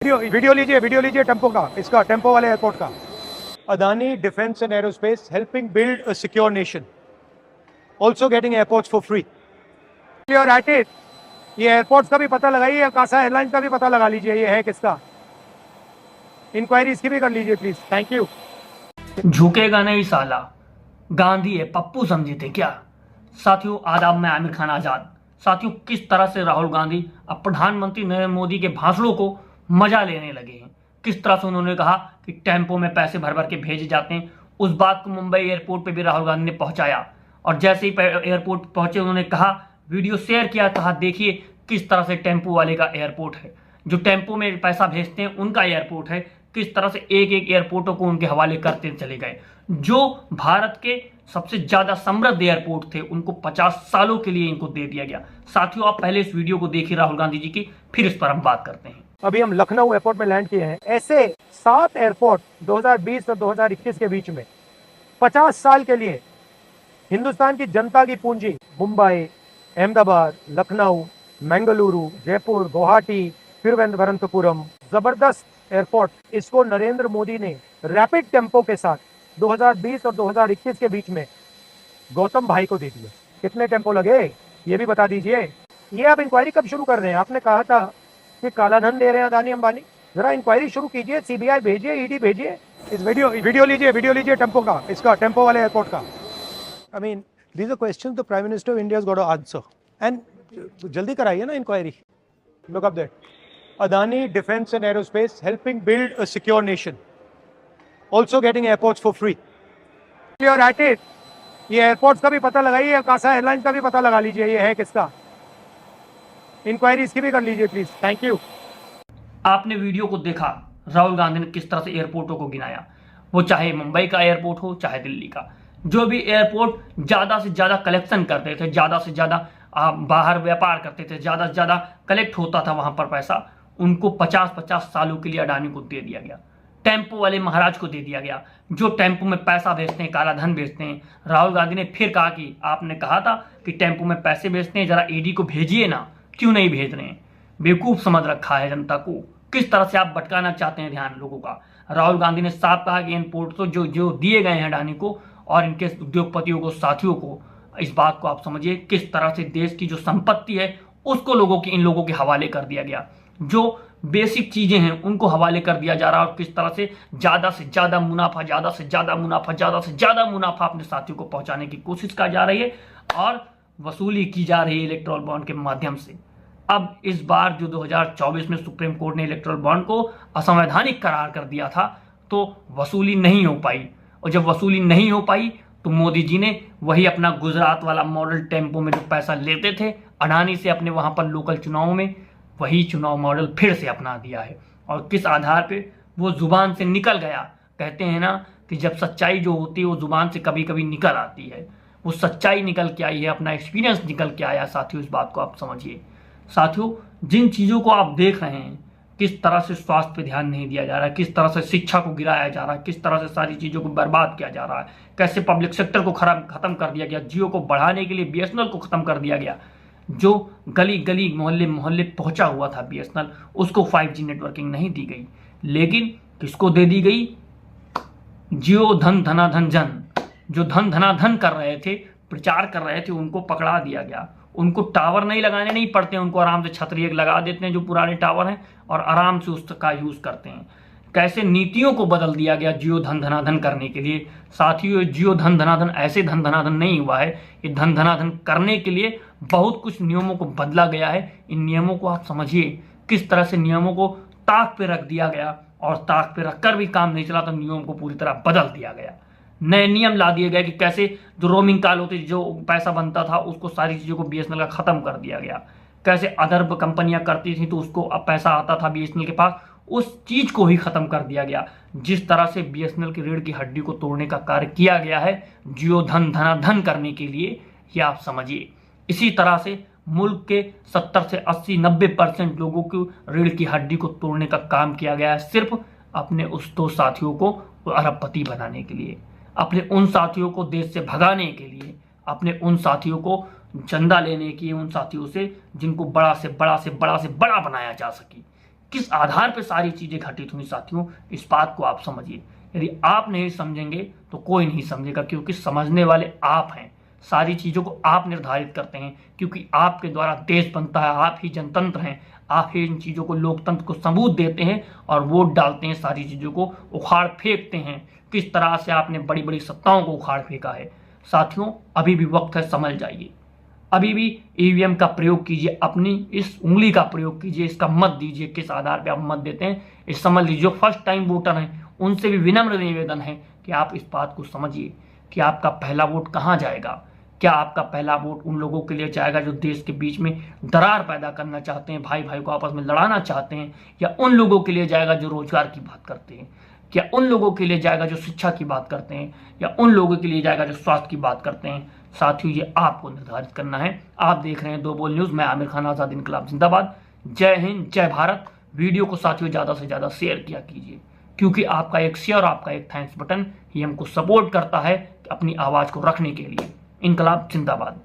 Video लीजिए tempo का, इसका टेम्पो वाले एयरपोर्ट का। Adani defence and aerospace helping build a secure nation, also getting airports for free. और एट इट, ये एयरपोर्ट्स का भी पता लगाइए, कासा एयरलाइंस का भी पता लगा लीजिए ये है किसका। इंक्वायरी इसकी भी कर लीजिए प्लीज। Thank you. झुकेगा नहीं साला, गांधी है पप्पू समझे थे क्या? साथियों आदाब, में आमिर खान आजाद। साथियों किस तरह से राहुल गांधी अब प्रधानमंत्री नरेंद्र मोदी के भाषणों को मजा लेने लगे हैं। किस तरह से उन्होंने कहा कि टेम्पो में पैसे भर भर के भेजे जाते हैं, उस बात को मुंबई एयरपोर्ट पे भी राहुल गांधी ने पहुंचाया। और जैसे ही एयरपोर्ट पहुंचे उन्होंने कहा, वीडियो शेयर किया, कहा देखिए किस तरह से टेम्पो वाले का एयरपोर्ट है, जो टेम्पो में पैसा भेजते हैं उनका एयरपोर्ट है। किस तरह से एक एक एयरपोर्टों को उनके हवाले करते चले गए। जो भारत के सबसे ज्यादा समृद्ध एयरपोर्ट थे उनको 50 सालों के लिए इनको दे दिया गया। साथियों आप पहले इस वीडियो को देखिए राहुल गांधी जी की, फिर इस पर हम बात करते हैं। अभी हम लखनऊ एयरपोर्ट में लैंड किए हैं। ऐसे 7 एयरपोर्ट 2020 और 2021 के बीच में 50 साल के लिए हिंदुस्तान की जनता की पूंजी मुंबई, अहमदाबाद, लखनऊ, मंगलुरु, जयपुर, गुवाहाटी, तिरुवनंतपुरम, जबरदस्त एयरपोर्ट, इसको नरेंद्र मोदी ने रैपिड टेम्पो के साथ 2020 और 2021 के बीच में गौतम भाई को दे दिया। कितने टेम्पो लगे ये भी बता दीजिए। ये आप इंक्वायरी कब शुरू कर रहे हैं? आपने कहा था कि काला धन दे रहे हैं अदानी अंबानी। जरा इंक्वायरी शुरू कीजिए, सीबीआई भेजिए, ईडी भेजिए। इस वीडियो लीजिए टेम्पो का, इसका टेम्पो वाले एयरपोर्ट का। I mean these are questions the prime minister of India has got to answer, and जल्दी कराइए ना inquiry. Look up that Adani defence and aerospace helping build a secure nation, also getting airports for free. और at it, ये airports का भी पता लगाइए, Kasa airlines का भी पता लगा लीजिए ये है किसका। इंक्वायरी इसकी भी कर लीजिए प्लीज। Thank you. आपने वीडियो को देखा, राहुल गांधी ने किस तरह से एयरपोर्टों को गिनाया। वो चाहे मुंबई का एयरपोर्ट हो चाहे दिल्ली का, जो भी एयरपोर्ट ज्यादा से ज्यादा कलेक्शन करते थे, ज्यादा से ज्यादा बाहर व्यापार करते थे, ज्यादा से ज्यादा कलेक्ट होता था वहां पर पैसा, उनको 50-50 सालों के लिए अडानी को दे दिया गया। टेम्पो वाले महाराज को दे दिया गया, जो टेम्पो में पैसा भेजते हैं, काला धन भेजते हैं। राहुल गांधी ने फिर कहा कि आपने कहा था कि टेम्पो में पैसे भेजते हैं, जरा ईडी को भेजिए ना, क्यों नहीं भेज रहे हैं? बेवकूफ समझ रखा है जनता को। किस तरह से आप भटकाना चाहते हैं ध्यान लोगों का। राहुल गांधी ने साफ कहा कि इन पोर्ट तो जो दिए गए हैं अडानी को और इनके उद्योगपतियों को, साथियों को, इस बात को आप समझिए किस तरह से देश की जो संपत्ति है उसको इन लोगों के हवाले कर दिया गया। जो बेसिक चीजें हैं उनको हवाले कर दिया जा रहा है और किस तरह से ज्यादा मुनाफा, ज्यादा से ज्यादा मुनाफा अपने साथियों को पहुंचाने की कोशिश की जा रही है और वसूली की जा रही है इलेक्ट्रल बॉन्ड के माध्यम से। अब इस बार जो 2024 में सुप्रीम कोर्ट ने इलेक्ट्रल बॉन्ड को असंवैधानिक करार कर दिया था, तो वसूली नहीं हो पाई। और जब वसूली नहीं हो पाई तो मोदी जी ने वही अपना गुजरात वाला मॉडल टेम्पो में जो पैसा लेते थे अडानी से अपने वहां पर लोकल चुनाव में, वही चुनाव मॉडल फिर से अपना दिया है। और किस आधार पे? वो जुबान से निकल गया। कहते हैं ना कि जब सच्चाई जो होती है वो जुबान से कभी कभी निकल आती है। वो सच्चाई निकल के आई है, अपना एक्सपीरियंस निकल के आया। साथियों इस बात को आप समझिए। साथियों जिन चीजों को आप देख रहे हैं, किस तरह से स्वास्थ्य पे ध्यान नहीं दिया जा रहा है, किस तरह से शिक्षा को गिराया जा रहा है, किस तरह से सारी चीजों को बर्बाद किया जा रहा है, कैसे पब्लिक सेक्टर को खत्म कर दिया गया, जियो को बढ़ाने के लिए बीएसएनएल को खत्म कर दिया गया। जो गली गली मोहल्ले मोहल्ले पहुंचा हुआ था बीएसएनएल, उसको 5G नेटवर्किंग नहीं दी गई, लेकिन किसको दे दी गई? जियो धन धनाधन जन, जो धन धनाधन कर रहे थे, प्रचार कर रहे थे, उनको पकड़ा दिया गया। उनको टावर लगाने नहीं पड़ते, उनको आराम से छतरी एक लगा देते हैं जो पुराने टावर हैं और आराम से उसका यूज करते हैं। कैसे नीतियों को बदल दिया गया जियो धन धनाधन करने के लिए। साथियों जियो धन धनाधन ऐसे धन धनाधन नहीं हुआ है, ये धन धनाधन करने के लिए बहुत कुछ नियमों को बदला गया है। इन नियमों को आप समझिए, किस तरह से नियमों को ताक पे रख दिया गया और ताक पे रखकर भी काम नहीं चला तो नियमों को पूरी तरह बदल दिया गया। नए नियम ला दिए गए कि कैसे जो रोमिंग कॉल होती, जो पैसा बनता था उसको, सारी चीजों को बीएसएनएल का खत्म कर दिया गया। कैसे अदर कंपनियां करती थी तो उसको अब पैसा आता था बीएसएनएल के पास, उस चीज को ही खत्म कर दिया गया। जिस तरह से बीएसएनएल की रीढ़ की हड्डी को तोड़ने का कार्य किया गया है जियो धन धनाधन करने के लिए, ये आप समझिए। इसी तरह से मुल्क के 70 से 80-90% लोगों की रीढ़ की हड्डी को तोड़ने का काम किया गया है, सिर्फ अपने उस 2 साथियों को अरबपति बनाने के लिए, अपने उन साथियों को देश से भगाने के लिए, अपने उन साथियों को चंदा लेने की, उन साथियों से जिनको बड़ा से बड़ा बनाया जा सके। किस आधार पर सारी चीजें घटित हुई साथियों, इस बात को आप समझिए। यदि आप नहीं समझेंगे तो कोई नहीं समझेगा, क्योंकि समझने वाले आप हैं। सारी चीजों को आप निर्धारित करते हैं, क्योंकि आपके द्वारा देश बनता है, आप ही जनतंत्र हैं, आप ही इन चीजों को, लोकतंत्र को सबूत देते हैं और वोट डालते हैं, सारी चीजों को उखाड़ फेंकते हैं। किस तरह से आपने बड़ी बड़ी सत्ताओं को उखाड़ फेंका है। साथियों, अभी भी वक्त है, समझ जाइए। अभी भी ईवीएम का प्रयोग कीजिए, अपनी इस उंगली का प्रयोग कीजिए, इसका मत दीजिए। किस आधार पर आप मत देते हैं इस समझ लीजिए। जो फर्स्ट टाइम वोटर हैं उनसे भी विनम्र निवेदन है कि आप इस बात को समझिए कि आपका पहला वोट कहां जाएगा। क्या आपका पहला वोट उन लोगों के लिए जाएगा जो देश के बीच में दरार पैदा करना चाहते हैं, भाई भाई को आपस में लड़ाना चाहते हैं, या उन लोगों के लिए जाएगा जो रोजगार की बात करते हैं, क्या उन लोगों के लिए जाएगा जो शिक्षा की बात करते हैं, या उन लोगों के लिए जाएगा जो स्वास्थ्य की बात करते हैं। साथियों, ये आपको निर्धारित करना है। आप देख रहे हैं दो बोल न्यूज। मैं आमिर खान, आजाद इनकलाब जिंदाबाद। जय हिंद, जय भारत। वीडियो को साथियों ज्यादा से ज्यादा शेयर किया कीजिए, क्योंकि आपका एक शेयर, आपका एक थैंक्स बटन ही हमको सपोर्ट करता है अपनी आवाज को रखने के लिए। इनकलाब जिंदाबाद।